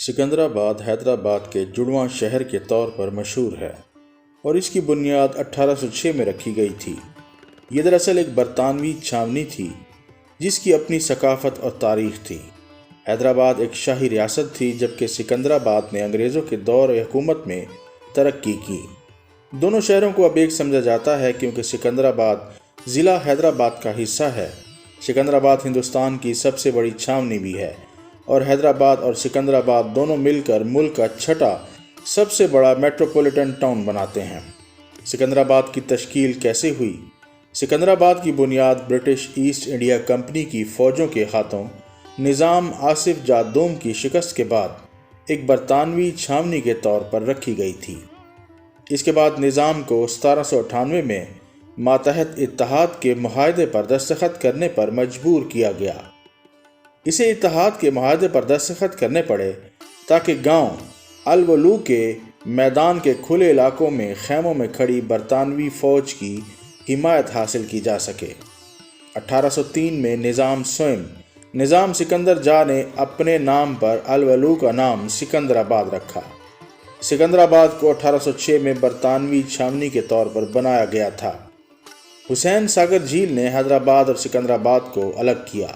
سکندرآباد حیدرآباد کے جڑواں شہر کے طور پر مشہور ہے اور اس کی بنیاد 1806 میں رکھی گئی تھی۔ یہ دراصل ایک برطانوی چھاونی تھی جس کی اپنی ثقافت اور تاریخ تھی۔ حیدرآباد ایک شاہی ریاست تھی جبکہ سکندرآباد نے انگریزوں کے دور حکومت میں ترقی کی۔ دونوں شہروں کو اب ایک سمجھا جاتا ہے کیونکہ سکندرآباد ضلع حیدرآباد کا حصہ ہے۔ سکندرآباد ہندوستان کی سب سے بڑی چھاونی بھی ہے اور حیدرآباد اور سکندرآباد دونوں مل کر ملک کا چھٹا سب سے بڑا میٹروپولیٹن ٹاؤن بناتے ہیں۔ سکندرآباد کی تشکیل کیسے ہوئی؟ سکندرآباد کی بنیاد برٹش ایسٹ انڈیا کمپنی کی فوجوں کے ہاتھوں نظام آصف جاہ دوم کی شکست کے بعد ایک برطانوی چھاونی کے طور پر رکھی گئی تھی۔ اس کے بعد نظام کو 1798 میں ماتحت اتحاد کے معاہدے پر دستخط کرنے پر مجبور کیا گیا۔ اسے اتحاد کے معاہدے پر دستخط کرنے پڑے تاکہ گاؤں الولو کے میدان کے کھلے علاقوں میں خیموں میں کھڑی برطانوی فوج کی حمایت حاصل کی جا سکے۔ 1803 میں نظام سکندر جاہ نے اپنے نام پر الولو کا نام سکندرآباد رکھا۔ سکندرآباد کو 1806 میں برطانوی چھاونی کے طور پر بنایا گیا تھا۔ حسین ساگر جھیل نے حیدرآباد اور سکندرآباد کو الگ کیا۔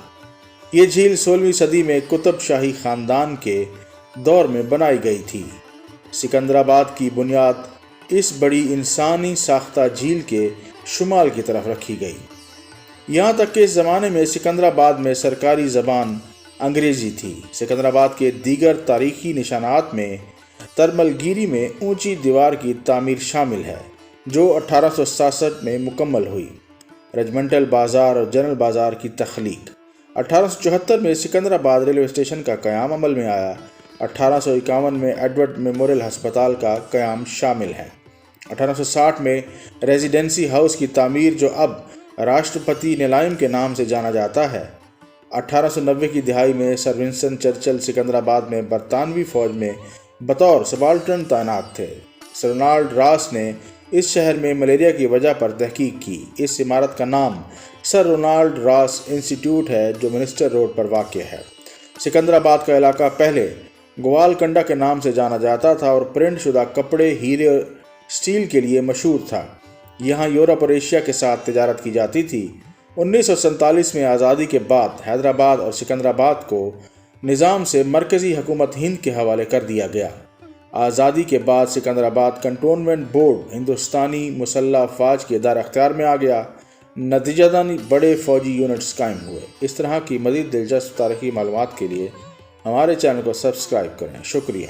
یہ جھیل 16ویں صدی میں قطب شاہی خاندان کے دور میں بنائی گئی تھی۔ سکندرآباد کی بنیاد اس بڑی انسانی ساختہ جھیل کے شمال کی طرف رکھی گئی، یہاں تک کہ اس زمانے میں سکندرآباد میں سرکاری زبان انگریزی تھی۔ سکندرآباد کے دیگر تاریخی نشانات میں ترمل گیری میں اونچی دیوار کی تعمیر شامل ہے جو 1867 میں مکمل ہوئی۔ رجمنٹل بازار اور جنرل بازار کی تخلیق۔ 1874 میں سکندرآباد ریلوے اسٹیشن کا قیام عمل میں آیا۔ 1851 میں ایڈورڈ میموریل ہسپتال کا قیام شامل ہے۔ 1860 میں ریزیڈنسی ہاؤس کی تعمیر جو اب راشٹرپتی نیلائم کے نام سے جانا جاتا ہے۔ 1890 کی دہائی میں سر ونسٹن چرچل سکندرآباد میں برطانوی فوج میں بطور سبالٹرن تعینات تھے۔ سر رونالڈ راس نے اس شہر میں ملیریا کی وجہ پر تحقیق کی۔ اس عمارت کا نام سر رونالڈ راس انسٹیٹیوٹ ہے جو منسٹر روڈ پر واقع ہے۔ سکندرآباد کا علاقہ پہلے گوال کنڈا کے نام سے جانا جاتا تھا اور پرنٹ شدہ کپڑے، ہیرے اور سٹیل کے لیے مشہور تھا۔ یہاں یورپ اور ایشیا کے ساتھ تجارت کی جاتی تھی۔ 1947 میں آزادی کے بعد حیدرآباد اور سکندرآباد کو نظام سے مرکزی حکومت ہند کے حوالے کر دیا گیا۔ آزادی کے بعد سکندرآباد کنٹونمنٹ بورڈ ہندوستانی مسلح افواج کے دار اختیار میں آ گیا۔ نتیجتاً بڑے فوجی یونٹس قائم ہوئے۔ اس طرح کی مزید دلچسپ تاریخی معلومات کے لیے ہمارے چینل کو سبسکرائب کریں۔ شکریہ۔